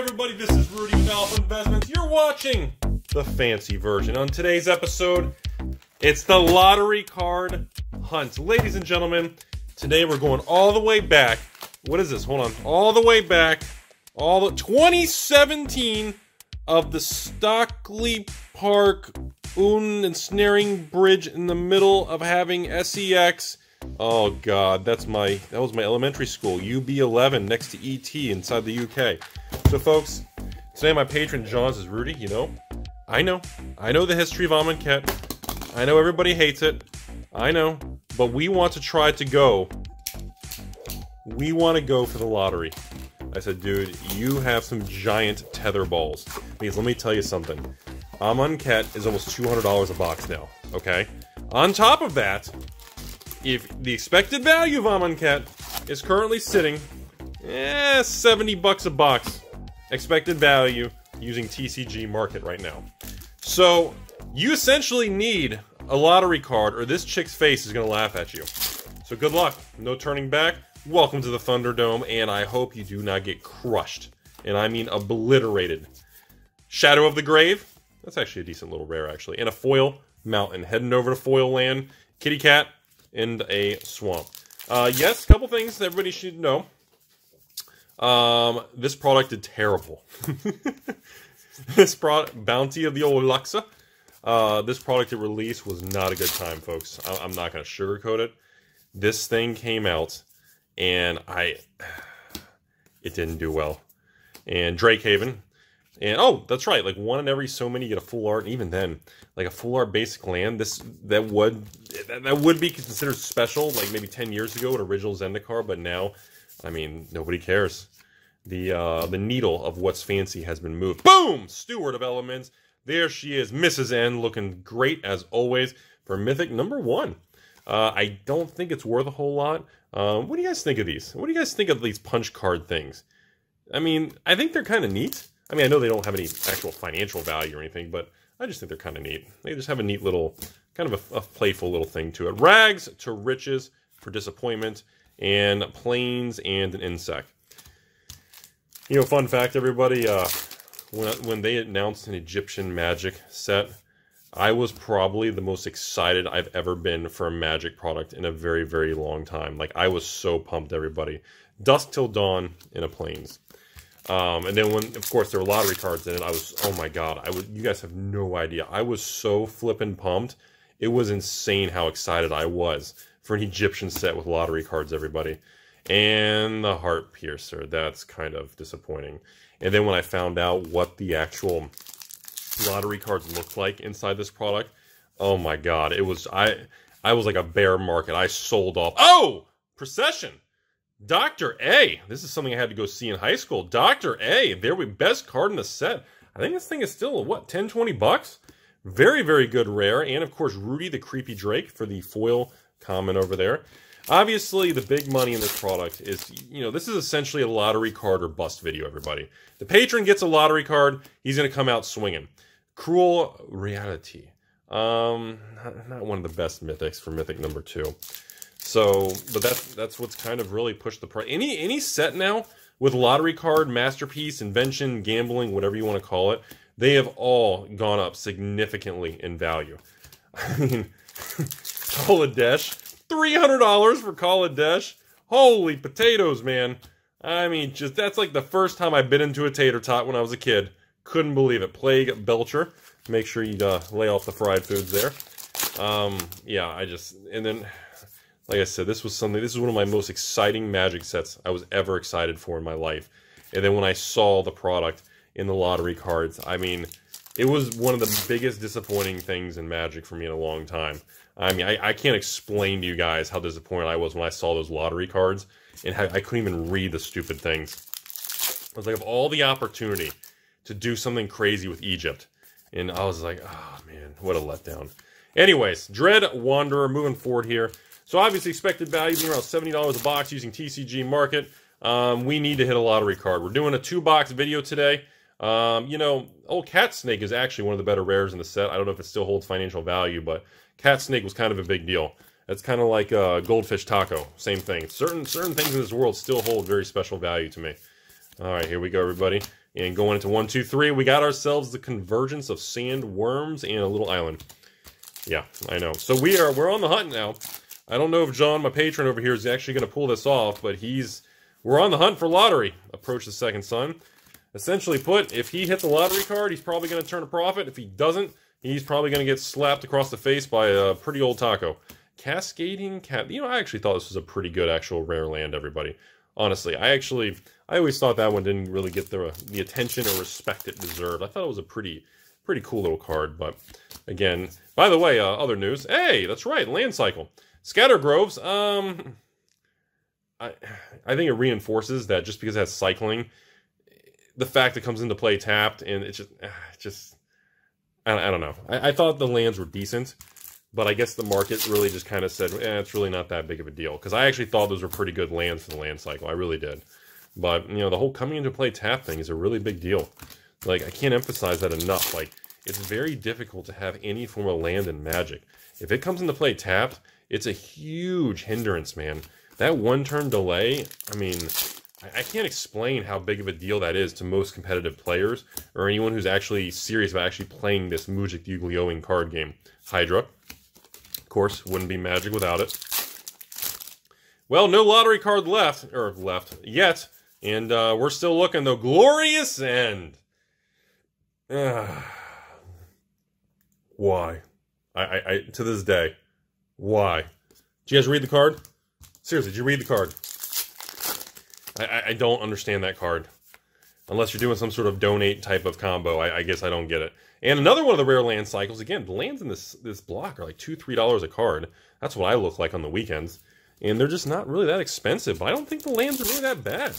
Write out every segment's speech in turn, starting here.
everybody. This is Rudy with Alpha Investments. You're watching the fancy version. On today's episode, it's the lottery card hunt. Ladies and gentlemen, today we're going all the way back. What is this? Hold on. All the way back. All the 2017 of the Stockley Park ensnaring bridge in the middle of having SEX. Oh God, that was my elementary school, UB11, next to ET inside the UK. So folks, today my patron John is Rudy. I know the history of Amonkhet. I know everybody hates it. I know, but we want to try to go. We want to go for the lottery. I said, dude, you have some giant tether balls. Because let me tell you something. Amonkhet is almost $200 a box now, okay? On top of that, if the expected value of Amonkhet is currently sitting, 70 bucks a box. Expected value using TCG market right now. So, you essentially need a lottery card or this chick's face is going to laugh at you. So good luck. No turning back. Welcome to the Thunderdome, and I hope you do not get crushed. And I mean obliterated. Shadow of the Grave. That's actually a decent little rare, actually. And a foil mountain. Heading over to foil land. Kitty cat. And a swamp. Yes, a couple things that everybody should know. This product did terrible. This product, Bounty of the Old Luxa. This product at release was not a good time, folks. I'm not going to sugarcoat it. This thing came out, and it didn't do well. And Drakehaven. And, oh, that's right, like one in every so many you get a full art, and even then, like a full art basic land, that would be considered special, like maybe 10 years ago, an original Zendikar, but now, I mean, nobody cares. The needle of what's fancy has been moved. Boom! Steward of Elements. There she is, Mrs. N, looking great as always for Mythic #1. I don't think it's worth a whole lot. What do you guys think of these? What do you guys think of these punch card things? I mean, I think they're kind of neat. I mean, I know they don't have any actual financial value or anything, but I just think they're kind of neat. They just have a neat little, kind of a playful little thing to it. Rags to Riches for Disappointment, and Plains and an Insect. Fun fact, everybody, when they announced an Egyptian Magic set, I was probably the most excited I've ever been for a Magic product in a very, very long time. Like, I was so pumped, everybody. Dusk Till Dawn in a Plains. And then when, of course, there were lottery cards in it, I was, oh my God, you guys have no idea. I was so flippin' pumped. It was insane how excited I was for an Egyptian set with lottery cards, everybody. And the Heart Piercer, that's kind of disappointing. And then when I found out what the actual lottery cards looked like inside this product, oh my God, it was, I was like a bear market. I sold off. Oh! Procession! Dr. A. This is something I had to go see in high school. Dr. A. There we best card in the set. I think this thing is still, what, 10, 20 bucks? Very, very good rare. And, of course, Rudy the Creepy Drake for the foil common over there. Obviously, the big money in this product is, this is essentially a lottery card or bust video, everybody. The patron gets a lottery card. He's going to come out swinging. Cruel Reality. Not one of the best mythics for Mythic #2. So, but that's what's kind of really pushed the price. Any set now with lottery card, masterpiece, invention, gambling, whatever you want to call it, they have all gone up significantly in value. I mean, Kaladesh, $300 for Kaladesh. Holy potatoes, man! I mean, that's like the first time I bit into a tater tot when I was a kid. Couldn't believe it. Plague Belcher. Make sure you lay off the fried foods there. Yeah, and then. Like I said, this was one of my most exciting Magic sets I was ever excited for in my life. And then when I saw the product in the lottery cards, I mean, it was one of the biggest disappointing things in Magic for me in a long time. I mean, I can't explain to you guys how disappointed I was when I saw those lottery cards, and how I couldn't even read the stupid things. I was like, of all the opportunity to do something crazy with Egypt, and I was like, oh man, what a letdown. Anyways, Dread Wanderer, moving forward here. So obviously expected value being around $70 a box using TCG market. We need to hit a lottery card. We're doing a 2-box video today. Old Cat Snake is actually one of the better rares in the set. I don't know if it still holds financial value, but Cat Snake was kind of a big deal. It's kind of like Goldfish Taco. Same thing. Certain things in this world still hold very special value to me. All right, here we go, everybody. And going into 1, 2, 3, we got ourselves the convergence of sand worms and a little island. Yeah, I know. So we're on the hunt now. I don't know if John, my patron over here, is actually going to pull this off, but we're on the hunt for lottery. Approach the second sun. Essentially put, if he hits a lottery card, he's probably going to turn a profit. If he doesn't, he's probably going to get slapped across the face by a pretty old taco. Cascading Cat. You know, I actually thought this was a pretty good actual rare land, everybody. Honestly, I always thought that one didn't really get the attention or respect it deserved. I thought it was a pretty cool little card, but again, by the way, other news. Hey, that's right, land cycle. Scatter Groves, I think it reinforces that just because it has cycling, the fact it comes into play tapped, and it's just I don't know. I thought the lands were decent, but I guess the market really just kind of said, it's really not that big of a deal. Because I actually thought those were pretty good lands for the land cycle. I really did. But, you know, the whole coming into play tap thing is a really big deal. Like, I can't emphasize that enough. Like, it's very difficult to have any form of land in Magic. If it comes into play tapped, it's a huge hindrance, man. That one-turn delay, I mean, I can't explain how big of a deal that is to most competitive players or anyone who's actually serious about actually playing this Mujic Yu-Gi-Oh! Card game. Hydra. Of course, wouldn't be Magic without it. Well, no lottery card left yet, and we're still looking, though. Glorious End. Why? I to this day, why? Did you guys read the card? Seriously, did you read the card? I don't understand that card. Unless you're doing some sort of donate type of combo, I guess I don't get it. And another one of the rare land cycles, again, the lands in this block are like $2, $3 a card. That's what I look like on the weekends. And they're just not really that expensive, but I don't think the lands are really that bad.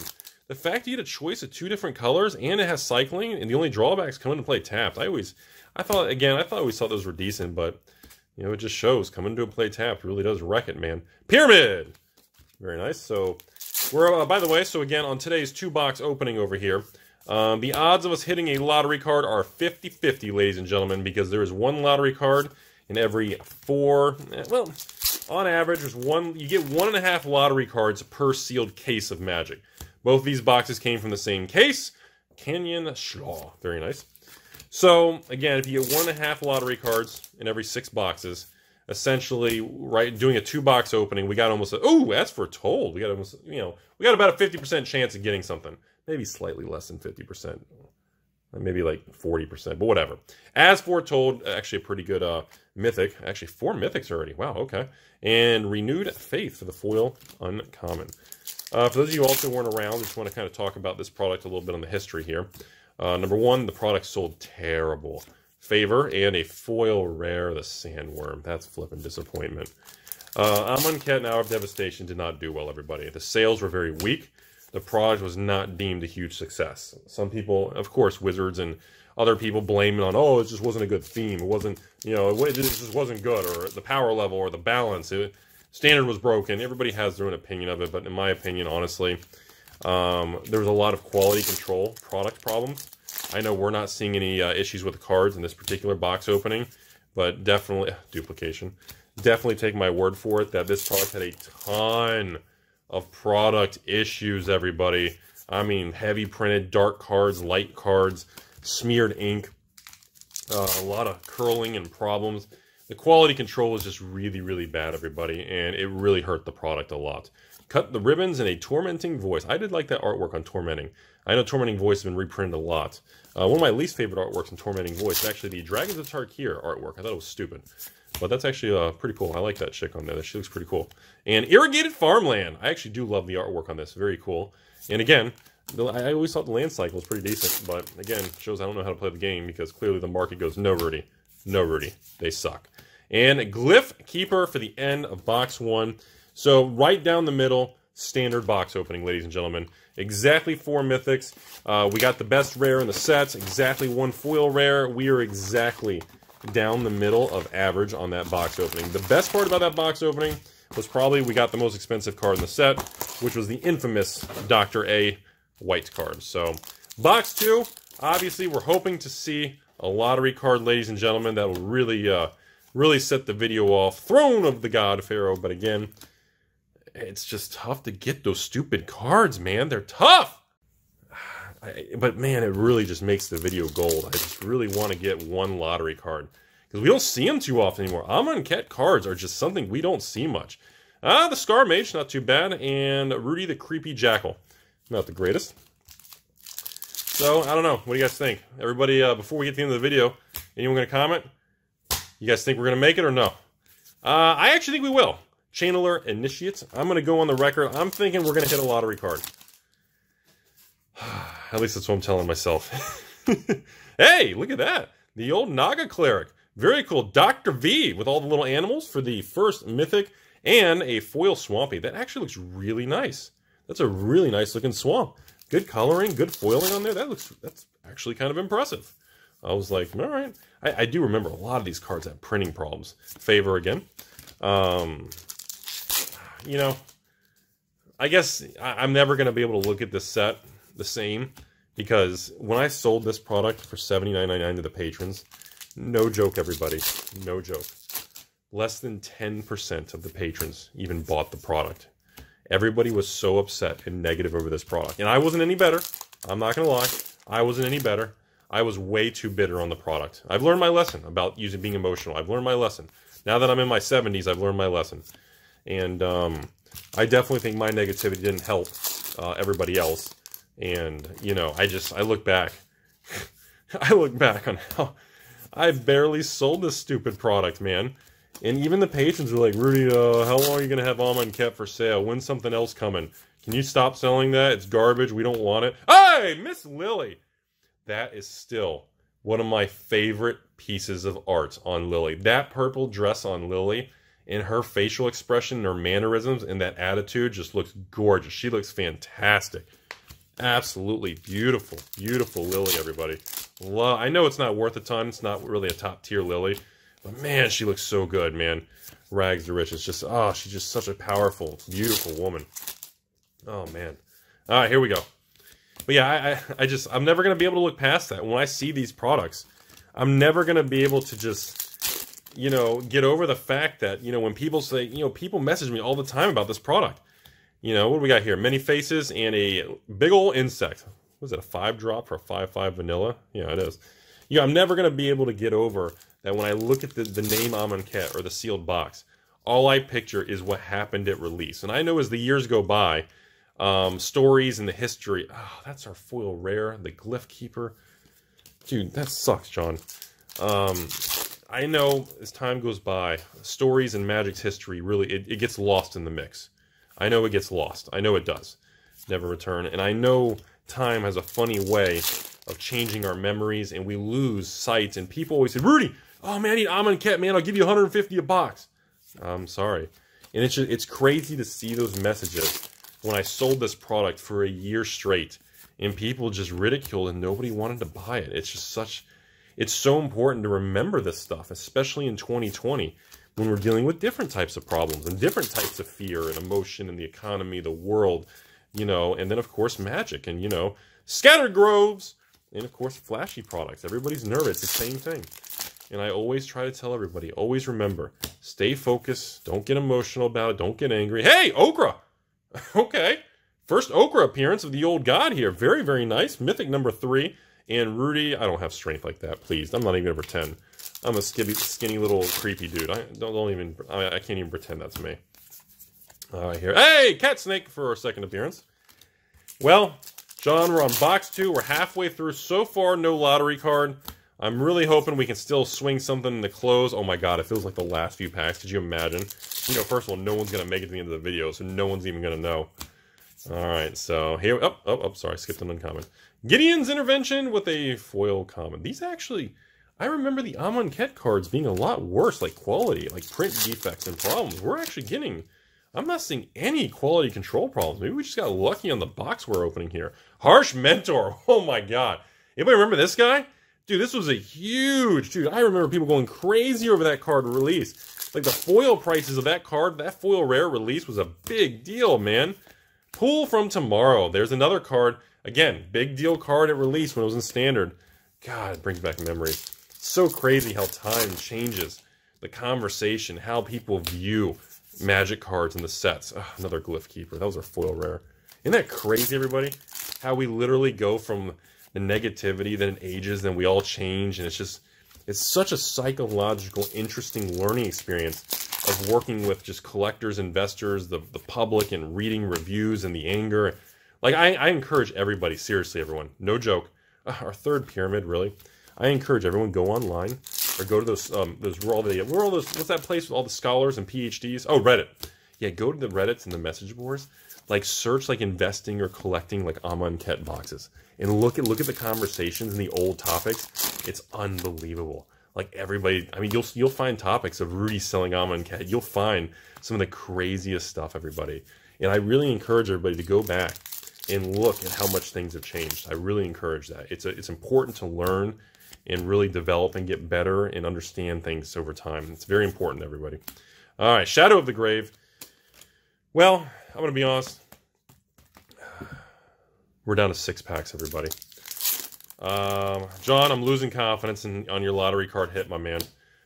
The fact you get a choice of 2 different colors, and it has cycling, and the only drawbacks come into play tapped. I always thought those were decent, but, you know, it just shows coming into a play tapped really does wreck it, man. Pyramid! Very nice. So, we're, by the way, so again, on today's 2-box opening over here, the odds of us hitting a lottery card are 50-50, ladies and gentlemen, because there is 1 lottery card in every 4, well, on average, you get 1.5 lottery cards per sealed case of Magic. Both these boxes came from the same case. Canyon Schlaw. Very nice. So, again, if you get 1.5 lottery cards in every 6 boxes, essentially, right, doing a 2-box opening, we got almost that's foretold. We got almost, you know, we got about a 50% chance of getting something. Maybe slightly less than 50%. Maybe like 40%, but whatever. As foretold, actually a pretty good mythic. Actually, 4 mythics already. Wow, okay. And Renewed Faith for the foil uncommon. For those of you who also weren't around, I just want to kind of talk about this product a little bit on the history here. Number 1, the product sold terrible. Favor and a foil rare, the Sandworm. That's flipping disappointment. Amonkhet and Hour of Devastation did not do well, everybody. The sales were very weak. The product was not deemed a huge success. Some people, of course, Wizards and other people blame it on, it just wasn't a good theme. It wasn't, you know, it just wasn't good, or the power level, or the balance. Standard was broken. Everybody has their own opinion of it, but in my opinion, honestly, there was a lot of quality control product problems. I know we're not seeing any issues with the cards in this particular box opening, but definitely, duplication. Definitely take my word for it that this product had a ton of product issues, everybody. I mean, heavy printed, dark cards, light cards, smeared ink, a lot of curling and problems. The quality control was just really, really bad, everybody, and it really hurt the product a lot. Cut the ribbons in a Tormenting Voice. I did like that artwork on Tormenting. I know Tormenting Voice has been reprinted a lot. One of my least favorite artworks in Tormenting Voice is actually the Dragons of Tarkir artwork. I thought it was stupid. But that's actually pretty cool. I like that chick on there. She looks pretty cool. And Irrigated Farmland. I actually do love the artwork on this. Very cool. And again, I always thought the land cycle was pretty decent. But again, shows I don't know how to play the game because clearly the market goes, no, Rudy. No, Rudy. They suck. And Glyph Keeper for the end of box 1. So right down the middle, standard box opening, ladies and gentlemen. Exactly 4 mythics. We got the best rare in the sets. Exactly 1 foil rare. We are exactly down the middle of average on that box opening. The best part about that box opening was probably we got the most expensive card in the set, which was the infamous Dr. A white card. So, box 2, obviously we're hoping to see a lottery card, ladies and gentlemen, that will really set the video off. Throne of the God Pharaoh, but again, it's just tough to get those stupid cards, man. They're tough! But man, it really just makes the video gold. I just really want to get one lottery card. Because we don't see them too often anymore. Amonkhet cards are just something we don't see much. The Scar Mage, not too bad. And Rudy the Creepy Jackal. Not the greatest. So, I don't know. What do you guys think? Everybody, before we get to the end of the video, anyone going to comment? You guys think we're going to make it or no? I actually think we will. Channeler Initiate. I'm going to go on the record. I'm thinking we're going to hit a lottery card. At least that's what I'm telling myself. Hey, look at that. The old Naga Cleric. Very cool. Dr. V with all the little animals for the first Mythic and a foil Swampy. That actually looks really nice. That's a really nice looking swamp. Good coloring, good foiling on there. That's actually kind of impressive. I was like, all right. I do remember a lot of these cards have printing problems. Favor again. You know, I guess I'm never going to be able to look at this set the same, because when I sold this product for $79.99 to the patrons, no joke, everybody, no joke, less than 10% of the patrons even bought the product. Everybody was so upset and negative over this product, and I wasn't any better. I'm not gonna lie, I wasn't any better. I was way too bitter on the product. I've learned my lesson about being emotional. I've learned my lesson. Now that I'm in my 70s, I've learned my lesson, and I definitely think my negativity didn't help everybody else. And, you know, I look back. I look back on how I barely sold this stupid product, man. And even the patrons were like, Rudy, how long are you going to have Amonkhet for sale? When's something else coming? Can you stop selling that? It's garbage. We don't want it. Hey, Miss Lily! That is still one of my favorite pieces of art on Lily. That purple dress on Lily, and her facial expression, her mannerisms, and that attitude just looks gorgeous. She looks fantastic. Absolutely beautiful, beautiful Lily, everybody. I know it's not worth a ton. It's not really a top-tier Lily. But, man, she looks so good, man. Rags to riches. Just, oh, she's just such a powerful, beautiful woman. Oh, man. All right, here we go. But, yeah, I'm never going to be able to look past that. When I see these products, I'm never going to be able to just, you know, get over the fact that, you know, when people say, you know, people message me all the time about this product. You know, what do we got here? Many faces and a big old insect. Was it a 5-drop for a 5/5 vanilla? Yeah, it is. You know, I'm never going to be able to get over that when I look at the name Amonkhet or the sealed box, all I picture is what happened at release. And I know as the years go by, stories and the history. Oh, that's our foil rare, the Glyph Keeper. Dude, that sucks, John. I know as time goes by, stories and Magic's history really, it gets lost in the mix. I know it gets lost. I know it does. Never return. And I know time has a funny way of changing our memories, and we lose sight. And people always say, Rudy, oh man, I need Amonkhet, man. I'll give you $150 a box. I'm sorry. And it's crazy to see those messages when I sold this product for a year straight, and people just ridiculed and nobody wanted to buy it. It's just it's so important to remember this stuff, especially in 2020. When we're dealing with different types of problems and different types of fear and emotion in the economy, the world, you know, and then, of course, Magic and, you know, scattered groves and, of course, flashy products. Everybody's nervous. It's the same thing. And I always try to tell everybody, always remember, stay focused. Don't get emotional about it. Don't get angry. Hey, Okra! Okay. First Okra appearance of the old god here. Very, very nice. Mythic number 3. And Rudy, I don't have strength like that, please. I'm not even going to pretend. I'm a skinny little creepy dude. I can't even pretend that's me. All right, here. Hey, Cat Snake for our second appearance. Well, John, we're on box 2. We're halfway through. So far, no lottery card. I'm really hoping we can still swing something in the close. Oh my god, it feels like the last few packs. Could you imagine? You know, first of all, no one's going to make it to the end of the video, so no one's even going to know. All right, so here. Oh, sorry, skipped an uncommon. Gideon's Intervention with a foil common. These actually, I remember the Amonkhet cards being a lot worse, like quality, like print defects and problems. We're actually getting, I'm not seeing any quality control problems. Maybe we just got lucky on the box we're opening here. Harsh Mentor. Oh my god. Anybody remember this guy? Dude, this was a huge, dude, I remember people going crazy over that card release. Like the foil prices of that card, that foil rare release was a big deal, man. Pool from Tomorrow. There's another card. Again, big deal card at release when it was in standard. God, it brings back memories. So crazy how time changes. The conversation, how people view Magic cards in the sets. Oh, another Glyph Keeper. That was our foil rare. Isn't that crazy, everybody? How we literally go from the negativity, then it ages, then we all change, and it's such a psychological, interesting learning experience of working with just collectors, investors, the public, and reading reviews and the anger. Like, I encourage everybody, seriously, everyone, no joke, our third pyramid, really. I encourage everyone, go online or go to those what's that place with all the scholars and PhDs? Oh, Reddit. Yeah, go to the Reddits and the message boards. Like, search, like, investing or collecting, like, Amonkhet boxes. And look at the conversations and the old topics. It's unbelievable. Like, everybody, I mean, you'll find topics of Rudy selling Amonkhet. You'll find some of the craziest stuff, everybody. And I really encourage everybody to go back and look at how much things have changed. I really encourage that. It's important to learn and really develop and get better and understand things over time. It's very important, everybody. All right, Shadow of the Grave. Well, I'm going to be honest. We're down to 6 packs, everybody. John, I'm losing confidence on your lottery card hit, my man.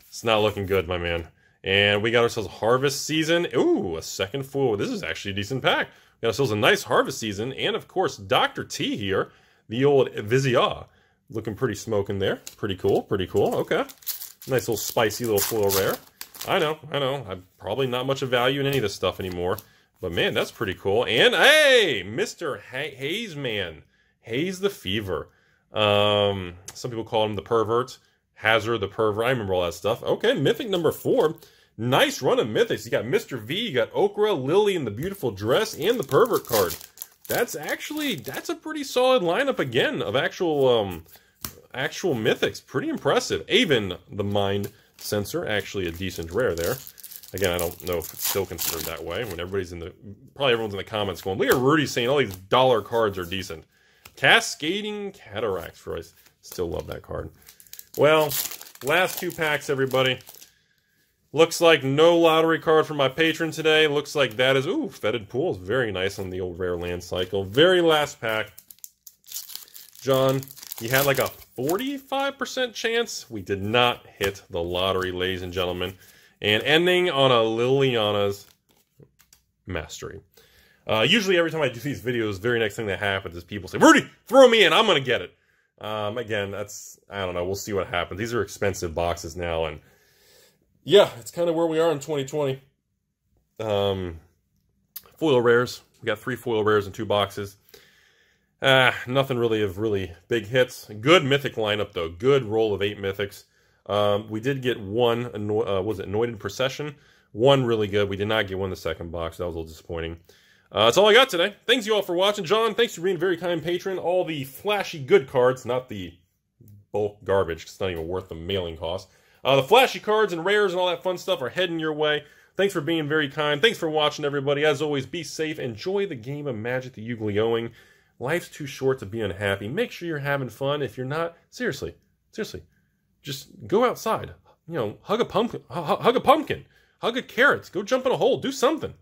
It's not looking good, my man. And we got ourselves a Harvest Season. Ooh, a second foil. This is actually a decent pack. We got ourselves a nice Harvest Season. And, of course, Dr. T here. The old Vizia. Looking pretty smoking there. Pretty cool, pretty cool. Okay. Nice little spicy little foil rare. I know. I'm probably not much of value in any of this stuff anymore. But, man, that's pretty cool. And, hey, Mr. Haze Man. Haze the Fever. Some people call him the Pervert. Hazard the Pervert. I remember all that stuff. Okay, Mythic number 4. Nice run of Mythics. You got Mr. V, you got Okra, Lily in the beautiful dress, and the Pervert card. That's a pretty solid lineup again of actual Mythics. Pretty impressive. Avon, the Mind Sensor, actually a decent rare there. Again, I don't know if it's still considered that way when everybody's probably everyone's in the comments going, look at Rudy saying all these dollar cards are decent. Cascading Cataracts, for I still love that card. Well, last 2 packs, everybody. Looks like no lottery card for my patron today. Looks like that is, ooh, Fetid Pool is very nice on the old rare land cycle. Very last pack. John, you had like a 45% chance. We did not hit the lottery, ladies and gentlemen. And ending on a Liliana's Mastery. Usually every time I do these videos, the very next thing that happens is people say, Rudy, throw me in, I'm going to get it. Again, I don't know, we'll see what happens. These are expensive boxes now, and yeah, it's kind of where we are in 2020. Foil rares. We got 3 foil rares in 2 boxes. Nothing really of really big hits. Good Mythic lineup, though. Good roll of 8 Mythics. We did get one, was it Anointed Procession? One really good. We did not get one in the second box. That was a little disappointing. That's all I got today. Thanks you all for watching. John, thanks for being a very kind patron. All the flashy good cards, not the bulk garbage, because it's not even worth the mailing cost. The flashy cards and rares and all that fun stuff are heading your way. Thanks for being very kind. Thanks for watching, everybody. As always, be safe. Enjoy the game of Magic that you're going. Life's too short to be unhappy. Make sure you're having fun. If you're not, seriously, just go outside. You know, hug a pumpkin. Hug a carrot. Go jump in a hole. Do something.